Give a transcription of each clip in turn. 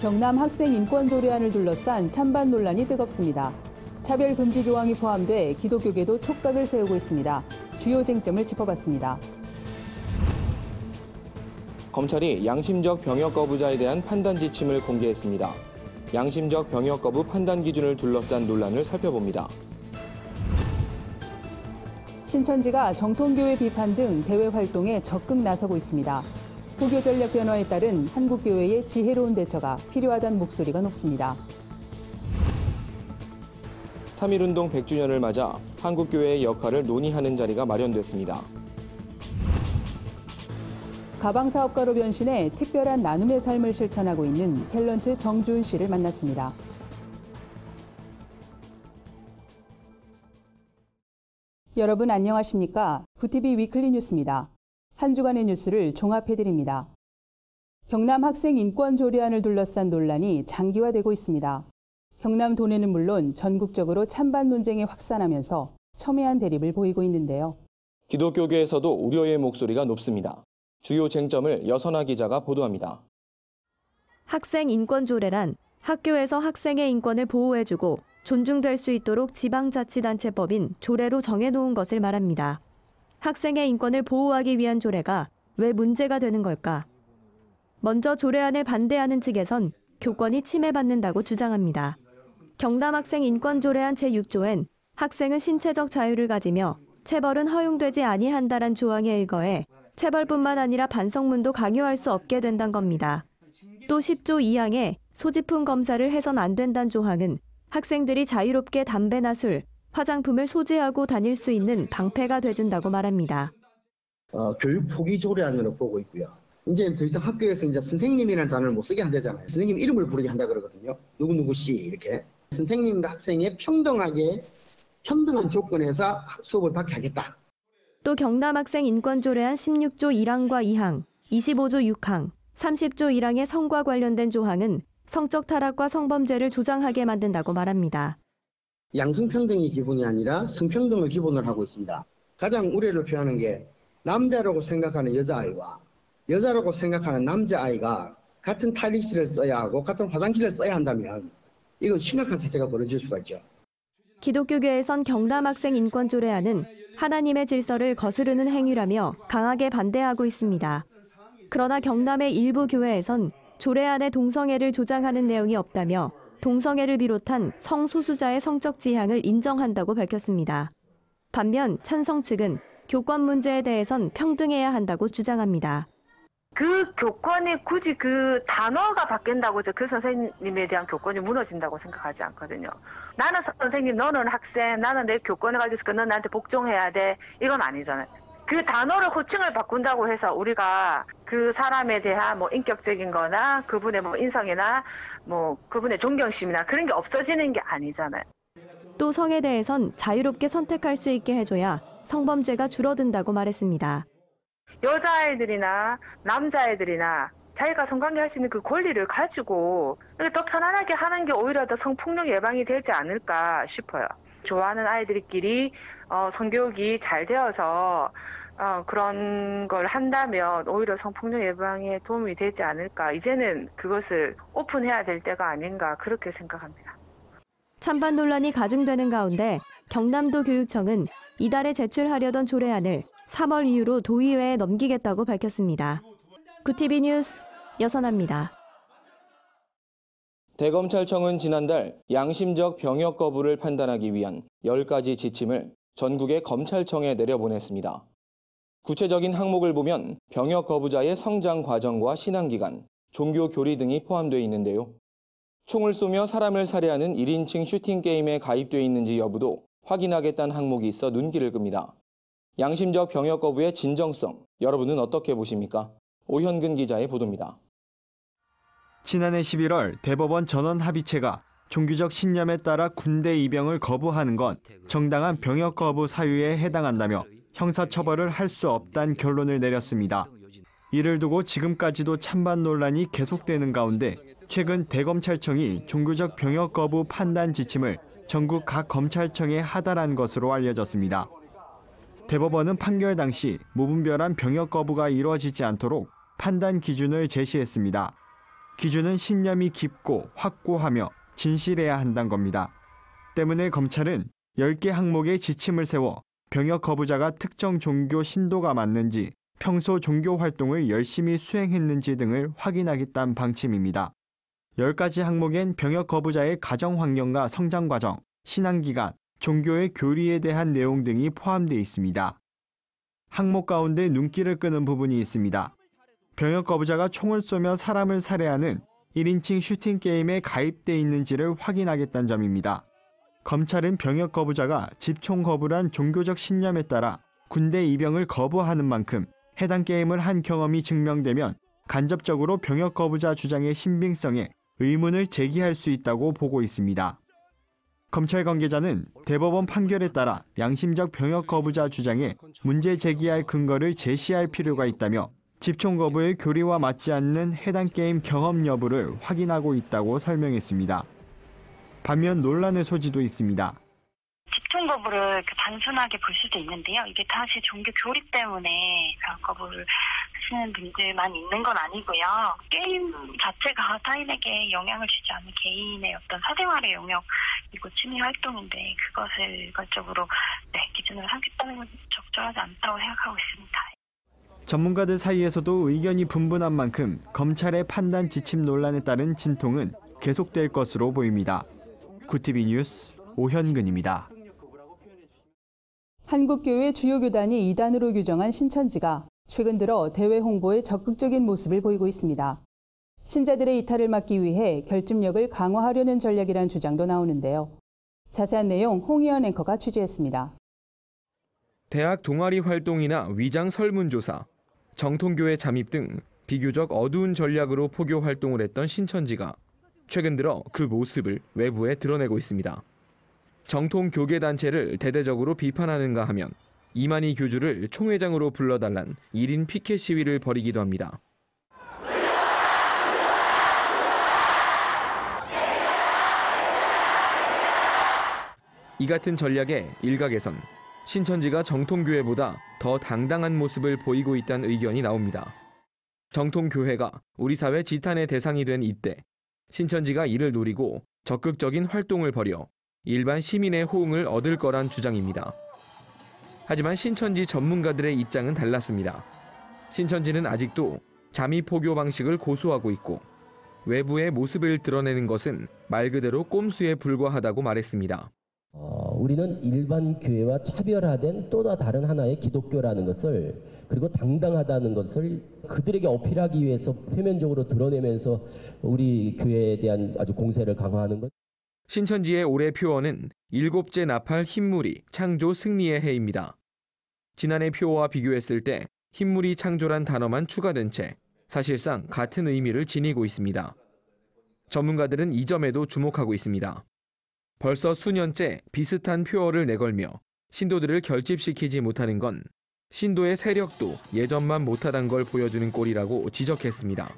경남 학생 인권 조례안을 둘러싼 찬반 논란이 뜨겁습니다. 차별 금지 조항이 포함돼 기독교계도 촉각을 세우고 있습니다. 주요 쟁점을 짚어봤습니다. 검찰이 양심적 병역 거부자에 대한 판단 지침을 공개했습니다. 양심적 병역 거부 판단 기준을 둘러싼 논란을 살펴봅니다. 신천지가 정통교회 비판 등 대외 활동에 적극 나서고 있습니다. 포교 전략 변화에 따른 한국교회의 지혜로운 대처가 필요하다는 목소리가 높습니다. 3.1운동 100주년을 맞아 한국교회의 역할을 논의하는 자리가 마련됐습니다. 가방사업가로 변신해 특별한 나눔의 삶을 실천하고 있는 탤런트 정주은 씨를 만났습니다. 여러분 안녕하십니까? 구티비 위클리 뉴스입니다. 한 주간의 뉴스를 종합해드립니다. 경남 학생 인권 조례안을 둘러싼 논란이 장기화되고 있습니다. 경남 도내는 물론 전국적으로 찬반 논쟁이 확산하면서 첨예한 대립을 보이고 있는데요. 기독교계에서도 우려의 목소리가 높습니다. 주요 쟁점을 여선아 기자가 보도합니다. 학생 인권 조례란 학교에서 학생의 인권을 보호해주고 존중될 수 있도록 지방자치단체법인 조례로 정해놓은 것을 말합니다. 학생의 인권을 보호하기 위한 조례가 왜 문제가 되는 걸까? 먼저 조례안을 반대하는 측에선 교권이 침해받는다고 주장합니다. 경남 학생 인권 조례안 제6조엔 학생은 신체적 자유를 가지며 체벌은 허용되지 아니한다란 조항에 의거해 체벌뿐만 아니라 반성문도 강요할 수 없게 된다는 겁니다. 또 10조 2항에 소지품 검사를 해선 안 된다는 조항은 학생들이 자유롭게 담배나 술, 화장품을 소지하고 다닐 수 있는 방패가 돼준다고 말합니다. 교육 포기 조례안으로 보고 있고요. 이제 더 이상 학교에서 이제 선생님이라는 단어를 못 쓰게 한다잖아요. 선생님 이름을 부르게 한다 그러거든요. 누구누구 씨 이렇게. 선생님과 학생이 평등한 조건에서 수업을 받게 하겠다. 또 경남 학생 인권 조례안 16조 1항과 2항, 25조 6항, 30조 1항의 성과 관련된 조항은 성적 타락과 성범죄를 조장하게 만든다고 말합니다. 양성평등이 기본이 아니라 성평등을 기본으로 하고 있습니다. 가장 우려를 표하는 게 남자라고 생각하는 여자아이와 여자라고 생각하는 남자아이가 같은 탈의실을 써야 하고 같은 화장실을 써야 한다면 이건 심각한 사태가 벌어질 수가 있죠. 기독교계에선 경남 학생 인권 조례안은 하나님의 질서를 거스르는 행위라며 강하게 반대하고 있습니다. 그러나 경남의 일부 교회에선 조례안에 동성애를 조장하는 내용이 없다며 동성애를 비롯한 성소수자의 성적 지향을 인정한다고 밝혔습니다. 반면 찬성 측은 교권 문제에 대해선 평등해야 한다고 주장합니다. 그 교권이 굳이 그 단어가 바뀐다고 해서 그 선생님에 대한 교권이 무너진다고 생각하지 않거든요. 나는 선생님, 너는 학생, 나는 내 교권을 가지고 있으니까 넌 나한테 복종해야 돼. 이건 아니잖아요. 그 단어를 호칭을 바꾼다고 해서 우리가 그 사람에 대한 뭐 인격적인 거나 그분의 뭐 인성이나 뭐 그분의 존경심이나 그런 게 없어지는 게 아니잖아요. 또 성에 대해선 자유롭게 선택할 수 있게 해줘야 성범죄가 줄어든다고 말했습니다. 여자아이들이나 남자아이들이나 자기가 성관계할 수 있는 그 권리를 가지고 더 편안하게 하는 게 오히려 더 성폭력 예방이 되지 않을까 싶어요. 좋아하는 아이들끼리 성교육이 잘 되어서 그런 걸 한다면 오히려 성폭력 예방에 도움이 되지 않을까. 이제는 그것을 오픈해야 될 때가 아닌가 그렇게 생각합니다. 찬반 논란이 가중되는 가운데 경남도 교육청은 이달에 제출하려던 조례안을 3월 이후로 도의회에 넘기겠다고 밝혔습니다. 구티비 뉴스 여선아입니다. 대검찰청은 지난달 양심적 병역 거부를 판단하기 위한 10가지 지침을 전국의 검찰청에 내려보냈습니다. 구체적인 항목을 보면 병역 거부자의 성장 과정과 신앙기간, 종교 교리 등이 포함되어 있는데요. 총을 쏘며 사람을 살해하는 1인칭 슈팅 게임에 가입되어 있는지 여부도 확인하겠다는 항목이 있어 눈길을 끕니다. 양심적 병역 거부의 진정성, 여러분은 어떻게 보십니까? 오현근 기자의 보도입니다. 지난해 11월 대법원 전원합의체가 종교적 신념에 따라 군대 입영을 거부하는 건 정당한 병역 거부 사유에 해당한다며 형사처벌을 할 수 없다는 결론을 내렸습니다. 이를 두고 지금까지도 찬반 논란이 계속되는 가운데 최근 대검찰청이 종교적 병역 거부 판단 지침을 전국 각 검찰청에 하달한 것으로 알려졌습니다. 대법원은 판결 당시 무분별한 병역 거부가 이루어지지 않도록 판단 기준을 제시했습니다. 기준은 신념이 깊고 확고하며 진실해야 한다는 겁니다. 때문에 검찰은 10개 항목의 지침을 세워 병역 거부자가 특정 종교 신도가 맞는지, 평소 종교 활동을 열심히 수행했는지 등을 확인하겠다는 방침입니다. 10가지 항목엔 병역 거부자의 가정 환경과 성장 과정, 신앙기간, 종교의 교리에 대한 내용 등이 포함되어 있습니다. 항목 가운데 눈길을 끄는 부분이 있습니다. 병역 거부자가 총을 쏘며 사람을 살해하는 1인칭 슈팅 게임에 가입돼 있는지를 확인하겠다는 점입니다. 검찰은 병역 거부자가 집총 거부란 종교적 신념에 따라 군대 입영을 거부하는 만큼 해당 게임을 한 경험이 증명되면 간접적으로 병역 거부자 주장의 신빙성에 의문을 제기할 수 있다고 보고 있습니다. 검찰 관계자는 대법원 판결에 따라 양심적 병역 거부자 주장에 문제 제기할 근거를 제시할 필요가 있다며 집총 거부의 교리와 맞지 않는 해당 게임 경험 여부를 확인하고 있다고 설명했습니다. 반면 논란의 소지도 있습니다. 집총 거부를 단순하게 볼 수도 있는데요. 이게 사실 종교 교리 때문에 병역 거부를 하시는 분들만 있는 건 아니고요. 게임 자체가 타인에게 영향을 주지 않는 개인의 어떤 사생활의 영역이고 취미 활동인데 그것을 일괄적으로 기준으로 삼겠다는 건 적절하지 않다고 생각하고 있습니다. 전문가들 사이에서도 의견이 분분한 만큼 검찰의 판단 지침 논란에 따른 진통은 계속될 것으로 보입니다. 구티비 뉴스 오현근입니다. 한국교회 주요 교단이 이단으로 규정한 신천지가 최근 들어 대외 홍보에 적극적인 모습을 보이고 있습니다. 신자들의 이탈을 막기 위해 결집력을 강화하려는 전략이란 주장도 나오는데요. 자세한 내용 홍희연 앵커가 취재했습니다. 대학 동아리 활동이나 위장 설문조사, 정통교회 잠입 등 비교적 어두운 전략으로 포교 활동을 했던 신천지가 최근 들어 그 모습을 외부에 드러내고 있습니다. 정통 교계 단체를 대대적으로 비판하는가 하면 이만희 교주를 총회장으로 불러달란 1인 피켓 시위를 벌이기도 합니다. 이 같은 전략에 일각에선 신천지가 정통교회보다 더 당당한 모습을 보이고 있다는 의견이 나옵니다. 정통교회가 우리 사회 지탄의 대상이 된 이때 신천지가 이를 노리고 적극적인 활동을 벌여 일반 시민의 호응을 얻을 거란 주장입니다. 하지만 신천지 전문가들의 입장은 달랐습니다. 신천지는 아직도 잠입 포교 방식을 고수하고 있고 외부의 모습을 드러내는 것은 말 그대로 꼼수에 불과하다고 말했습니다. 우리는 일반 교회와 차별화된 또 다른 하나의 기독교라는 것을 그리고 당당하다는 것을 그들에게 어필하기 위해서 표면적으로 드러내면서 우리 교회에 대한 아주 공세를 강화하는 것. 신천지의 올해 표어는 7째 나팔 흰무리 창조 승리의 해입니다. 지난해 표어와 비교했을 때 흰무리 창조란 단어만 추가된 채 사실상 같은 의미를 지니고 있습니다. 전문가들은 이 점에도 주목하고 있습니다. 벌써 수년째 비슷한 표어를 내걸며 신도들을 결집시키지 못하는 건 신도의 세력도 예전만 못하던 걸 보여주는 꼴이라고 지적했습니다.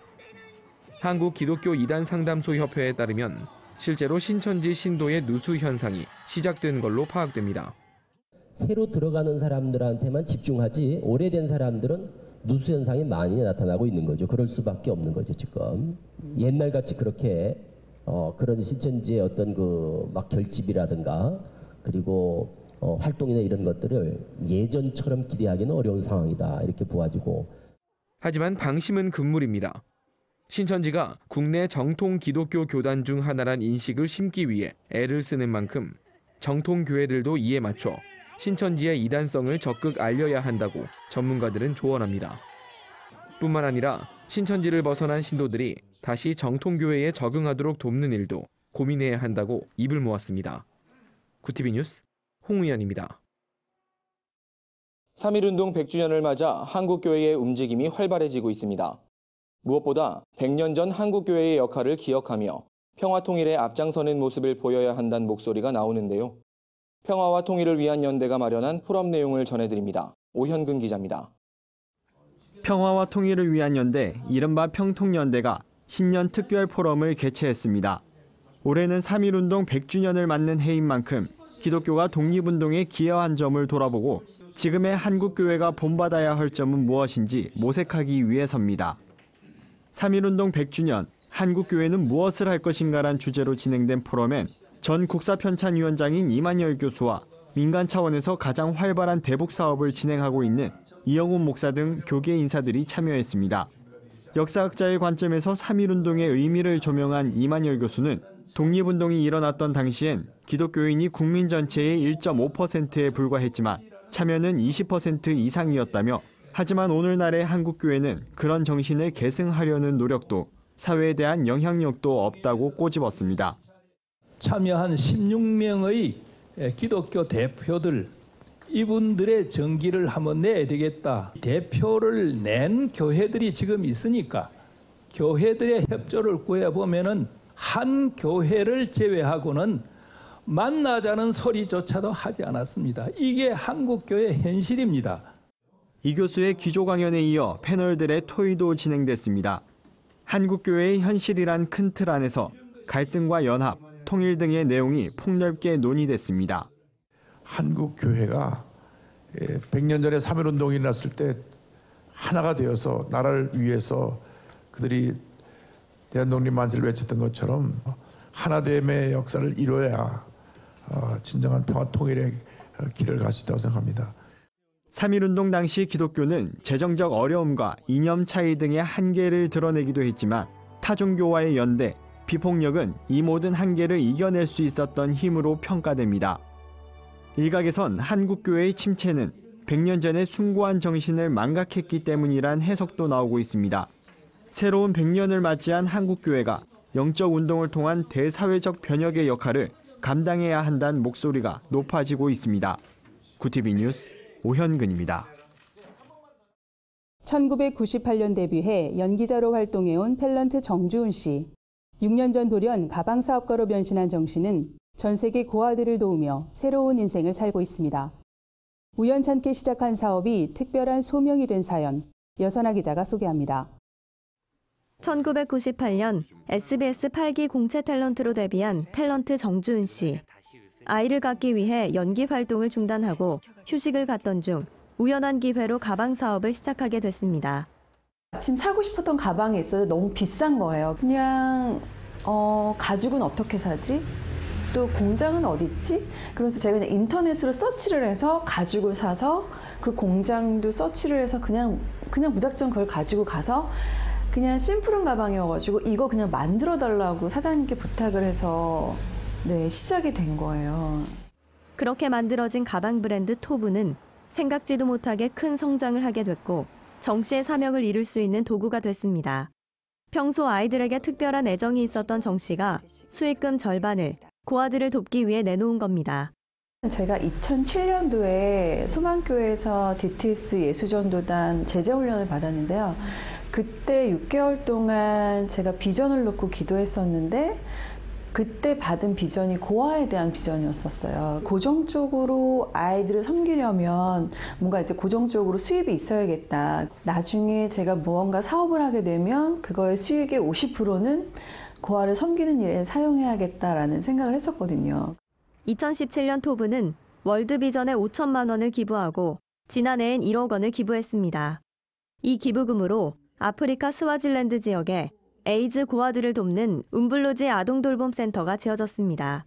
한국기독교이단상담소협회에 따르면 실제로 신천지 신도의 누수 현상이 시작된 걸로 파악됩니다. 새로 들어가는 사람들한테만 집중하지 오래된 사람들은 누수 현상이 많이 나타나고 있는 거죠. 그럴 수밖에 없는 거죠, 지금. 옛날같이 그렇게 그런 신천지의 어떤 막 결집이라든가 그리고 활동이나 이런 것들을 예전처럼 기대하기는 어려운 상황이다. 이렇게 보아지고. 하지만 방심은 금물입니다. 신천지가 국내 정통 기독교 교단 중 하나란 인식을 심기 위해 애를 쓰는 만큼 정통 교회들도 이에 맞춰 신천지의 이단성을 적극 알려야 한다고 전문가들은 조언합니다. 뿐만 아니라 신천지를 벗어난 신도들이 다시 정통교회에 적응하도록 돕는 일도 고민해야 한다고 입을 모았습니다. 구티비 뉴스 홍우연입니다. 3.1운동 100주년을 맞아 한국교회의 움직임이 활발해지고 있습니다. 무엇보다 100년 전 한국교회의 역할을 기억하며 평화통일에 앞장서는 모습을 보여야 한다는 목소리가 나오는데요. 평화와 통일을 위한 연대가 마련한 포럼 내용을 전해드립니다. 오현근 기자입니다. 평화와 통일을 위한 연대, 이른바 평통연대가 신년 특별 포럼을 개최했습니다. 올해는 3.1운동 100주년을 맞는 해인 만큼 기독교가 독립운동에 기여한 점을 돌아보고 지금의 한국교회가 본받아야 할 점은 무엇인지 모색하기 위해서입니다. 3.1운동 100주년, 한국교회는 무엇을 할 것인가란 주제로 진행된 포럼엔 전 국사편찬위원장인 이만열 교수와 민간 차원에서 가장 활발한 대북 사업을 진행하고 있는 이영훈 목사 등 교계 인사들이 참여했습니다. 역사학자의 관점에서 3.1운동의 의미를 조명한 이만열 교수는 독립운동이 일어났던 당시엔 기독교인이 국민 전체의 1.5%에 불과했지만 참여는 20% 이상이었다며, 하지만 오늘날의 한국교회는 그런 정신을 계승하려는 노력도 사회에 대한 영향력도 없다고 꼬집었습니다. 참여한 16명의 기독교 대표들, 이분들의 정기를 한번 내야 되겠다. 대표를 낸 교회들이 지금 있으니까 교회들의 협조를 구해보면은 한 교회를 제외하고는 만나자는 소리조차도 하지 않았습니다. 이게 한국교회 현실입니다. 이 교수의 기조 강연에 이어 패널들의 토의도 진행됐습니다. 한국교회의 현실이란 큰 틀 안에서 갈등과 연합, 통일 등의 내용이 폭넓게 논의됐습니다. 한국교회가 100년 전에 3.1운동이 났을 때 하나가 되어서 나라를 위해서 그들이 대한독립 만세를 외쳤던 것처럼 하나됨의 역사를 이뤄야 진정한 평화 통일의 길을 갈 수 있다고 생각합니다. 3.1운동 당시 기독교는 재정적 어려움과 이념 차이 등의 한계를 드러내기도 했지만 타종교와의 연대, 비폭력은 이 모든 한계를 이겨낼 수 있었던 힘으로 평가됩니다. 일각에선 한국교회의 침체는 100년 전의 숭고한 정신을 망각했기 때문이란 해석도 나오고 있습니다. 새로운 100년을 맞이한 한국교회가 영적 운동을 통한 대사회적 변혁의 역할을 감당해야 한다는 목소리가 높아지고 있습니다. 구티비 뉴스 오현근입니다. 1998년 데뷔해 연기자로 활동해온 탤런트 정주훈 씨. 6년 전 돌연 가방사업가로 변신한 정 씨는 전 세계 고아들을 도우며 새로운 인생을 살고 있습니다. 우연찮게 시작한 사업이 특별한 소명이 된 사연, 여선아 기자가 소개합니다. 1998년 SBS 8기 공채 탤런트로 데뷔한 탤런트 정주훈 씨. 아이를 갖기 위해 연기 활동을 중단하고 휴식을 갖던 중 우연한 기회로 가방 사업을 시작하게 됐습니다. 마침 사고 싶었던 가방이 있어요. 너무 비싼 거예요. 그냥 가죽은 어떻게 사지? 또 공장은 어디 있지? 그래서 제가 그냥 인터넷으로 서치를 해서 가죽을 사서 그 공장도 서치를 해서 그냥 무작정 그걸 가지고 가서 그냥 심플한 가방이어가지고 이거 그냥 만들어 달라고 사장님께 부탁을 해서 시작이 된 거예요. 그렇게 만들어진 가방 브랜드 토브는 생각지도 못하게 큰 성장을 하게 됐고 정 씨의 사명을 이룰 수 있는 도구가 됐습니다. 평소 아이들에게 특별한 애정이 있었던 정 씨가 수익금 절반을 고아들을 돕기 위해 내놓은 겁니다. 제가 2007년도에 소망교회에서 DTS 예수전도단 제자훈련을 받았는데요. 그때 6개월 동안 제가 비전을 놓고 기도했었는데 그때 받은 비전이 고아에 대한 비전이었었어요. 고정적으로 아이들을 섬기려면 뭔가 이제 고정적으로 수입이 있어야겠다. 나중에 제가 무언가 사업을 하게 되면 그거의 수익의 50%는 고아를 섬기는 일에 사용해야겠다라는 생각을 했었거든요. 2017년 토브는 월드비전에 5천만 원을 기부하고 지난해엔 1억 원을 기부했습니다. 이 기부금으로 아프리카 스와질랜드 지역에 에이즈 고아들을 돕는 움블루지 아동돌봄센터가 지어졌습니다.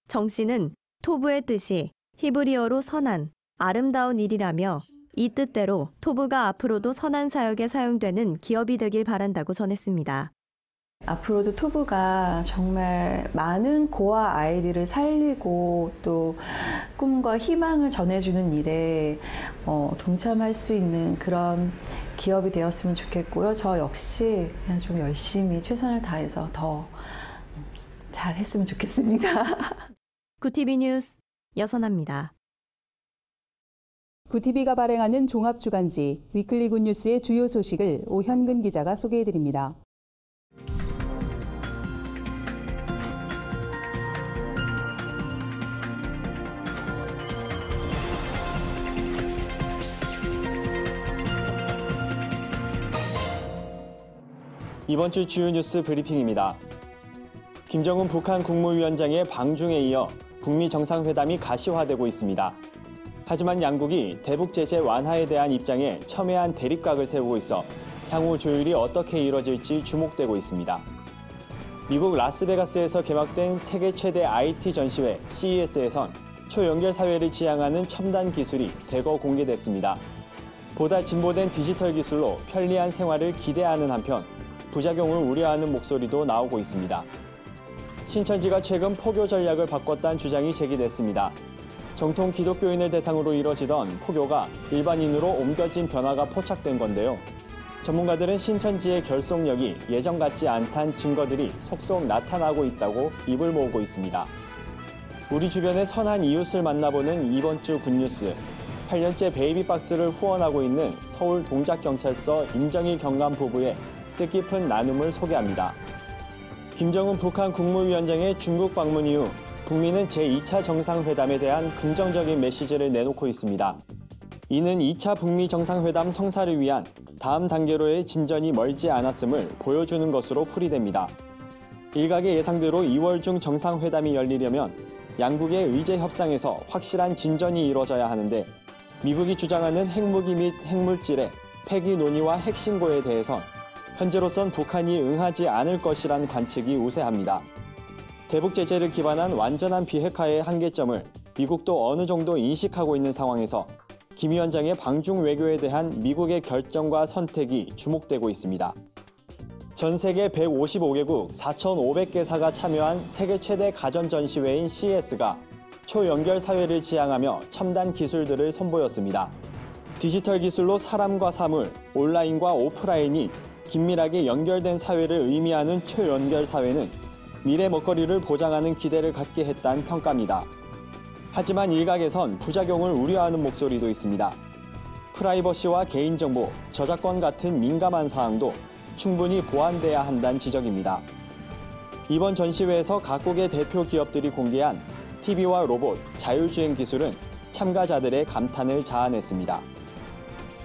정 씨는 토브의 뜻이 히브리어로 선한, 아름다운 일이라며 이 뜻대로 토브가 앞으로도 선한 사역에 사용되는 기업이 되길 바란다고 전했습니다. 앞으로도 토브가 정말 많은 고아 아이들을 살리고 또 꿈과 희망을 전해주는 일에 동참할 수 있는 그런 기업이 되었으면 좋겠고요. 저 역시 그냥 좀 열심히 최선을 다해서 더 잘했으면 좋겠습니다. 구티비 뉴스 여선아입니다. 구티비가 발행하는 종합주간지 위클리 굿뉴스의 주요 소식을 오현근 기자가 소개해드립니다. 이번 주 주요 뉴스 브리핑입니다. 김정은 북한 국무위원장의 방중에 이어 북미 정상회담이 가시화되고 있습니다. 하지만 양국이 대북 제재 완화에 대한 입장에 첨예한 대립각을 세우고 있어 향후 조율이 어떻게 이뤄질지 주목되고 있습니다. 미국 라스베가스에서 개막된 세계 최대 IT 전시회 CES에선 초연결 사회를 지향하는 첨단 기술이 대거 공개됐습니다. 보다 진보된 디지털 기술로 편리한 생활을 기대하는 한편 부작용을 우려하는 목소리도 나오고 있습니다. 신천지가 최근 포교 전략을 바꿨다는 주장이 제기됐습니다. 정통 기독교인을 대상으로 이뤄지던 포교가 일반인으로 옮겨진 변화가 포착된 건데요. 전문가들은 신천지의 결속력이 예전 같지 않다는 증거들이 속속 나타나고 있다고 입을 모으고 있습니다. 우리 주변의 선한 이웃을 만나보는 이번 주 굿뉴스. 8년째 베이비박스를 후원하고 있는 서울 동작경찰서 임정일 경감 부부의 뜻깊은 나눔을 소개합니다. 김정은 북한 국무위원장의 중국 방문 이후 북미는 제2차 정상회담에 대한 긍정적인 메시지를 내놓고 있습니다. 이는 2차 북미 정상회담 성사를 위한 다음 단계로의 진전이 멀지 않았음을 보여주는 것으로 풀이됩니다. 일각의 예상대로 2월 중 정상회담이 열리려면 양국의 의제 협상에서 확실한 진전이 이루어져야 하는데 미국이 주장하는 핵무기 및 핵물질의 폐기 논의와 핵신고에 대해선 현재로선 북한이 응하지 않을 것이란 관측이 우세합니다. 대북 제재를 기반한 완전한 비핵화의 한계점을 미국도 어느 정도 인식하고 있는 상황에서 김 위원장의 방중 외교에 대한 미국의 결정과 선택이 주목되고 있습니다. 전 세계 155개국 4,500개사가 참여한 세계 최대 가전 전시회인 CES가 초연결 사회를 지향하며 첨단 기술들을 선보였습니다. 디지털 기술로 사람과 사물, 온라인과 오프라인이 긴밀하게 연결된 사회를 의미하는 초연결 사회는 미래 먹거리를 보장하는 기대를 갖게 했다는 평가입니다. 하지만 일각에선 부작용을 우려하는 목소리도 있습니다. 프라이버시와 개인정보, 저작권 같은 민감한 사항도 충분히 보완돼야 한다는 지적입니다. 이번 전시회에서 각국의 대표 기업들이 공개한 TV와 로봇, 자율주행 기술은 참가자들의 감탄을 자아냈습니다.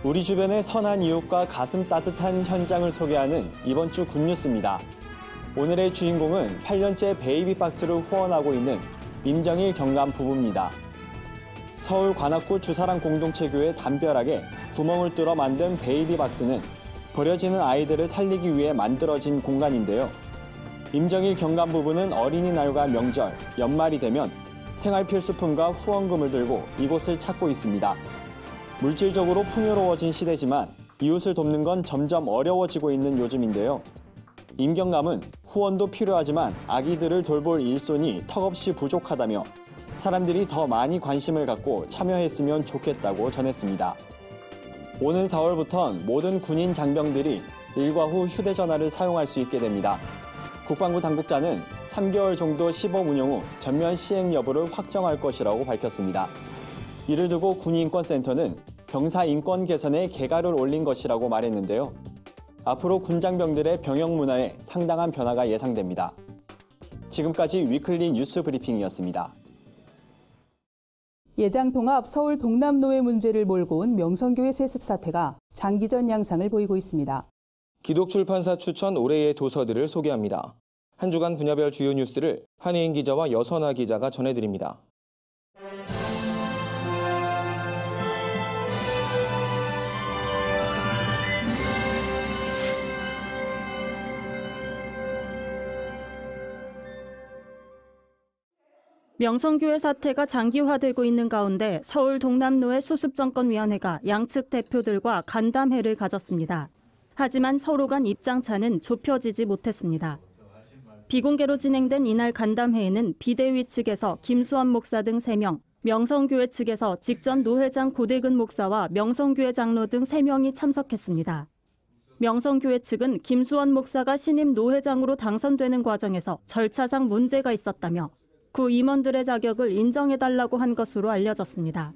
우리 주변의 선한 이웃과 가슴 따뜻한 현장을 소개하는 이번 주 굿뉴스입니다. 오늘의 주인공은 8년째 베이비박스를 후원하고 있는 임정일 경감 부부입니다. 서울 관악구 주사랑 공동체교회 담벼락에 구멍을 뚫어 만든 베이비박스는 버려지는 아이들을 살리기 위해 만들어진 공간인데요. 임정일 경감 부부는 어린이날과 명절, 연말이 되면 생활필수품과 후원금을 들고 이곳을 찾고 있습니다. 물질적으로 풍요로워진 시대지만 이웃을 돕는 건 점점 어려워지고 있는 요즘인데요. 임 경감은 후원도 필요하지만 아기들을 돌볼 일손이 턱없이 부족하다며 사람들이 더 많이 관심을 갖고 참여했으면 좋겠다고 전했습니다. 오는 4월부턴 모든 군인 장병들이 일과 후 휴대전화를 사용할 수 있게 됩니다. 국방부 당국자는 3개월 정도 시범 운영 후 전면 시행 여부를 확정할 것이라고 밝혔습니다. 이를 두고 군인권센터는 병사 인권 개선에 개가를 올린 것이라고 말했는데요. 앞으로 군장병들의 병역 문화에 상당한 변화가 예상됩니다. 지금까지 위클리 뉴스 브리핑이었습니다. 예장통합 서울 동남노회 문제를 몰고 온 명성교회 세습 사태가 장기전 양상을 보이고 있습니다. 기독출판사 추천 올해의 도서들을 소개합니다. 한 주간 분야별 주요 뉴스를 한혜인 기자와 여선아 기자가 전해드립니다. 명성교회 사태가 장기화되고 있는 가운데 서울 동남노회 수습정권위원회가 양측 대표들과 간담회를 가졌습니다. 하지만 서로 간 입장차는 좁혀지지 못했습니다. 비공개로 진행된 이날 간담회에는 비대위 측에서 김수원 목사 등 3명, 명성교회 측에서 직전 노회장 고대근 목사와 명성교회 장로 등 3명이 참석했습니다. 명성교회 측은 김수원 목사가 신임 노회장으로 당선되는 과정에서 절차상 문제가 있었다며 구 임원들의 자격을 인정해달라고 한 것으로 알려졌습니다.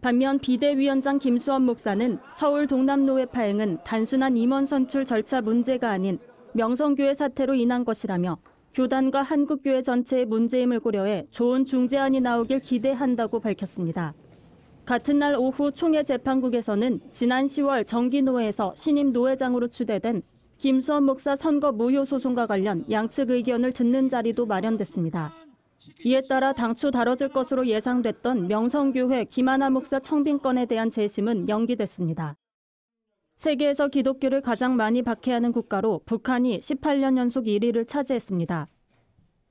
반면 비대위원장 김수원 목사는 서울 동남노회 파행은 단순한 임원 선출 절차 문제가 아닌 명성교회 사태로 인한 것이라며 교단과 한국교회 전체의 문제임을 고려해 좋은 중재안이 나오길 기대한다고 밝혔습니다. 같은 날 오후 총회재판국에서는 지난 10월 정기노회에서 신임 노회장으로 추대된 김수원 목사 선거 무효 소송과 관련 양측 의견을 듣는 자리도 마련됐습니다. 이에 따라 당초 다뤄질 것으로 예상됐던 명성교회 김하나 목사 청빙 건에 대한 재심은 연기됐습니다. 세계에서 기독교를 가장 많이 박해하는 국가로 북한이 18년 연속 1위를 차지했습니다.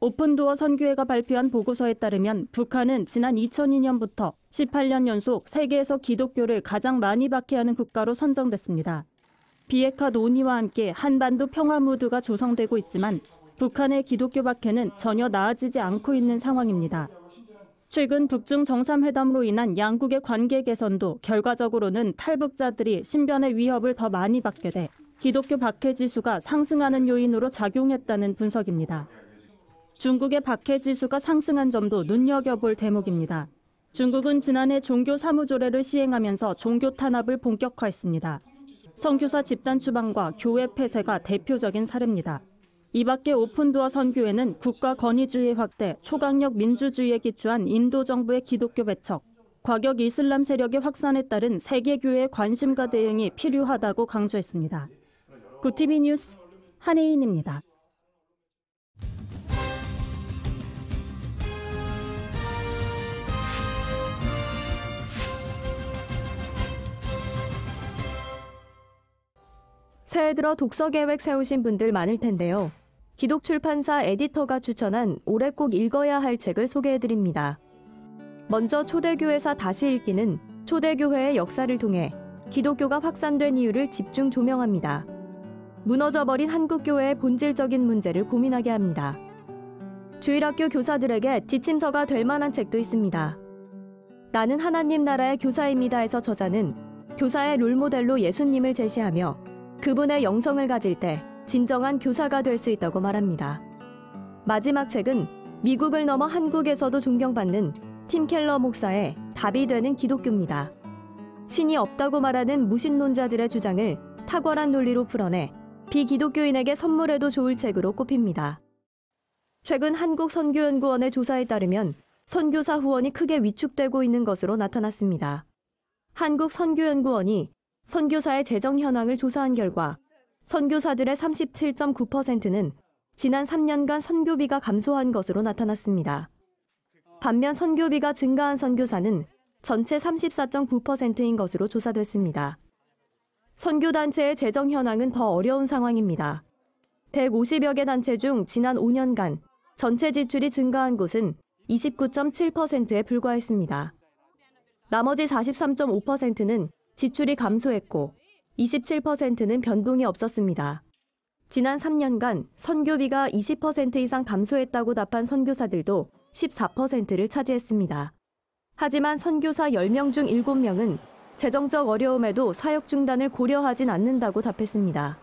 오픈도어 선교회가 발표한 보고서에 따르면 북한은 지난 2002년부터 18년 연속 세계에서 기독교를 가장 많이 박해하는 국가로 선정됐습니다. 비핵화 논의와 함께 한반도 평화 무드가 조성되고 있지만 북한의 기독교 박해는 전혀 나아지지 않고 있는 상황입니다. 최근 북중 정상회담으로 인한 양국의 관계 개선도 결과적으로는 탈북자들이 신변의 위협을 더 많이 받게 돼 기독교 박해 지수가 상승하는 요인으로 작용했다는 분석입니다. 중국의 박해 지수가 상승한 점도 눈여겨볼 대목입니다. 중국은 지난해 종교 사무조례를 시행하면서 종교 탄압을 본격화했습니다. 선교사 집단 추방과 교회 폐쇄가 대표적인 사례입니다. 이 밖에 오픈도어 선교회는 국가 권위주의 확대, 초강력 민주주의에 기초한 인도 정부의 기독교 배척, 과격 이슬람 세력의 확산에 따른 세계교회의 관심과 대응이 필요하다고 강조했습니다. 구티비 뉴스 한혜인입니다. 새해 들어 독서 계획 세우신 분들 많을 텐데요. 기독출판사 에디터가 추천한 올해 꼭 읽어야 할 책을 소개해드립니다. 먼저 초대교회사 다시 읽기는 초대교회의 역사를 통해 기독교가 확산된 이유를 집중 조명합니다. 무너져버린 한국교회의 본질적인 문제를 고민하게 합니다. 주일학교 교사들에게 지침서가 될 만한 책도 있습니다. 나는 하나님 나라의 교사입니다에서 저자는 교사의 롤모델로 예수님을 제시하며 그분의 영성을 가질 때 진정한 교사가 될 수 있다고 말합니다. 마지막 책은 미국을 넘어 한국에서도 존경받는 팀 켈러 목사의 답이 되는 기독교입니다. 신이 없다고 말하는 무신론자들의 주장을 탁월한 논리로 풀어내 비기독교인에게 선물해도 좋을 책으로 꼽힙니다. 최근 한국선교연구원의 조사에 따르면 선교사 후원이 크게 위축되고 있는 것으로 나타났습니다. 한국선교연구원이 선교사의 재정 현황을 조사한 결과 선교사들의 37.9%는 지난 3년간 선교비가 감소한 것으로 나타났습니다. 반면 선교비가 증가한 선교사는 전체 34.9%인 것으로 조사됐습니다. 선교단체의 재정 현황은 더 어려운 상황입니다. 150여 개 단체 중 지난 5년간 전체 지출이 증가한 곳은 29.7%에 불과했습니다. 나머지 43.5%는 지출이 감소했고 27%는 변동이 없었습니다. 지난 3년간 선교비가 20% 이상 감소했다고 답한 선교사들도 14%를 차지했습니다. 하지만 선교사 10명 중 7명은 재정적 어려움에도 사역 중단을 고려하진 않는다고 답했습니다.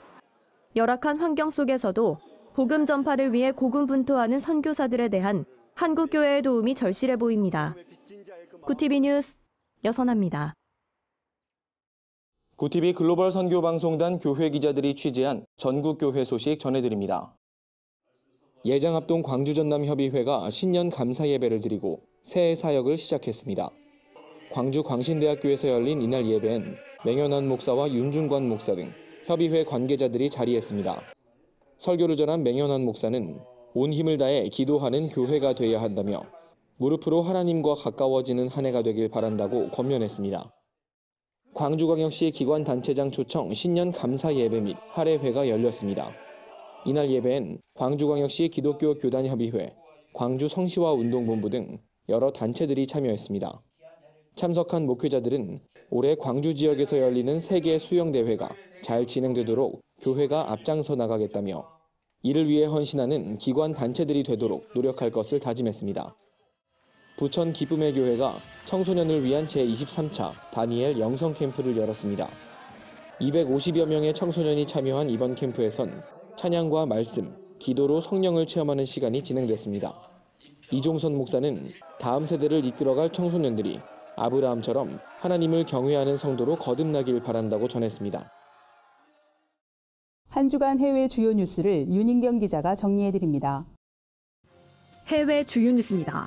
열악한 환경 속에서도 복음 전파를 위해 고군분투하는 선교사들에 대한 한국교회의 도움이 절실해 보입니다. 구티비 뉴스 여선아입니다. 구티비 글로벌 선교방송단 교회 기자들이 취재한 전국교회 소식 전해드립니다. 예장합동 광주전남협의회가 신년 감사 예배를 드리고 새해 사역을 시작했습니다. 광주 광신대학교에서 열린 이날 예배엔 맹현원 목사와 윤중관 목사 등 협의회 관계자들이 자리했습니다. 설교를 전한 맹현원 목사는 온 힘을 다해 기도하는 교회가 돼야 한다며 무릎으로 하나님과 가까워지는 한 해가 되길 바란다고 권면했습니다. 광주광역시 기관단체장 초청 신년 감사 예배 및 할애회가 열렸습니다. 이날 예배엔 광주광역시 기독교 교단협의회, 광주 성시화운동본부 등 여러 단체들이 참여했습니다. 참석한 목회자들은 올해 광주 지역에서 열리는 세계 수영대회가 잘 진행되도록 교회가 앞장서 나가겠다며 이를 위해 헌신하는 기관 단체들이 되도록 노력할 것을 다짐했습니다. 부천 기쁨의 교회가 청소년을 위한 제23차 다니엘 영성 캠프를 열었습니다. 250여 명의 청소년이 참여한 이번 캠프에선 찬양과 말씀, 기도로 성령을 체험하는 시간이 진행됐습니다. 이종선 목사는 다음 세대를 이끌어갈 청소년들이 아브라함처럼 하나님을 경외하는 성도로 거듭나길 바란다고 전했습니다. 한 주간 해외 주요 뉴스를 윤인경 기자가 정리해드립니다. 해외 주요 뉴스입니다.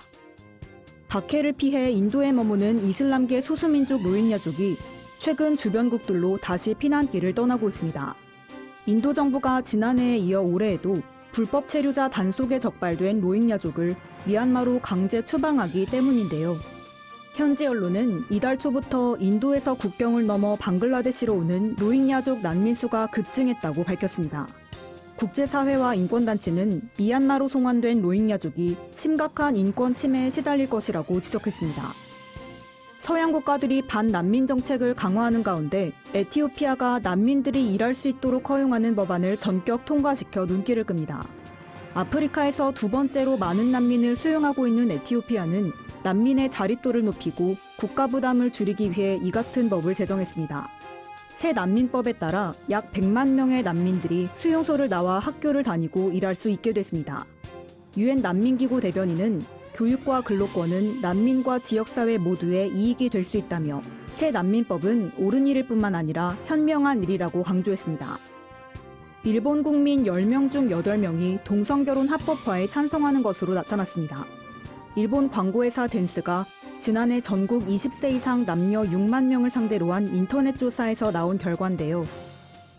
박해를 피해 인도에 머무는 이슬람계 소수민족 로힝야족이 최근 주변국들로 다시 피난길을 떠나고 있습니다. 인도 정부가 지난해에 이어 올해에도 불법 체류자 단속에 적발된 로힝야족을 미얀마로 강제 추방하기 때문인데요. 현지 언론은 이달 초부터 인도에서 국경을 넘어 방글라데시로 오는 로힝야족 난민 수가 급증했다고 밝혔습니다. 국제사회와 인권단체는 미얀마로 송환된 로힝야족이 심각한 인권 침해에 시달릴 것이라고 지적했습니다. 서양 국가들이 반난민 정책을 강화하는 가운데 에티오피아가 난민들이 일할 수 있도록 허용하는 법안을 전격 통과시켜 눈길을 끕니다. 아프리카에서 두 번째로 많은 난민을 수용하고 있는 에티오피아는 난민의 자립도를 높이고 국가 부담을 줄이기 위해 이 같은 법을 제정했습니다. 새 난민법에 따라 약 100만 명의 난민들이 수용소를 나와 학교를 다니고 일할 수 있게 됐습니다. 유엔 난민기구 대변인은 교육과 근로권은 난민과 지역사회 모두의 이익이 될 수 있다며 새 난민법은 옳은 일일 뿐만 아니라 현명한 일이라고 강조했습니다. 일본 국민 10명 중 8명이 동성결혼 합법화에 찬성하는 것으로 나타났습니다. 일본 광고회사 댄스가 지난해 전국 20세 이상 남녀 6만 명을 상대로 한 인터넷 조사에서 나온 결과인데요.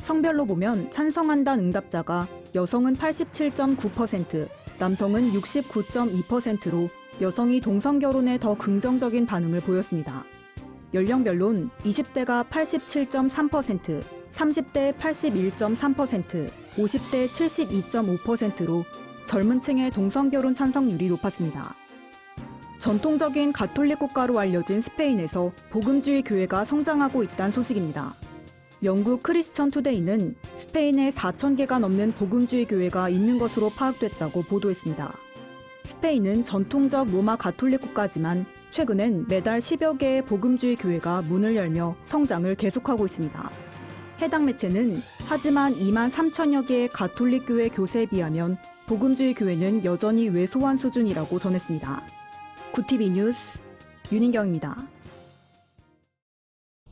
성별로 보면 찬성한다는 응답자가 여성은 87.9%, 남성은 69.2%로 여성이 동성결혼에 더 긍정적인 반응을 보였습니다. 연령별론 20대가 87.3%, 30대 81.3%, 50대 72.5%로 젊은 층의 동성결혼 찬성률이 높았습니다. 전통적인 가톨릭 국가로 알려진 스페인에서 복음주의 교회가 성장하고 있다는 소식입니다. 영국 크리스천 투데이는 스페인에 4,000개가 넘는 복음주의 교회가 있는 것으로 파악됐다고 보도했습니다. 스페인은 전통적 로마 가톨릭 국가지만 최근엔 매달 10여 개의 복음주의 교회가 문을 열며 성장을 계속하고 있습니다. 해당 매체는 하지만 2만 3천여 개의 가톨릭 교회 교세에 비하면 복음주의 교회는 여전히 왜소한 수준이라고 전했습니다. 구티비 뉴스 윤인경입니다.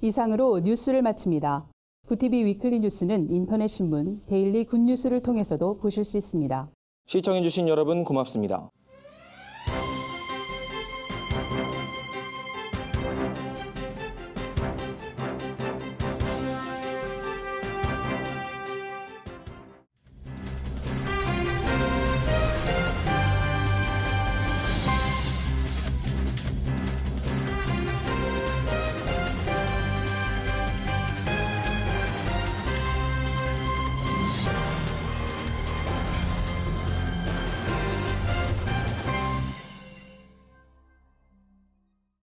이상으로 뉴스를 마칩니다. 구티비 위클리 뉴스는 인터넷 신문 데일리 굿뉴스를 통해서도 보실 수 있습니다. 시청해주신 여러분 고맙습니다.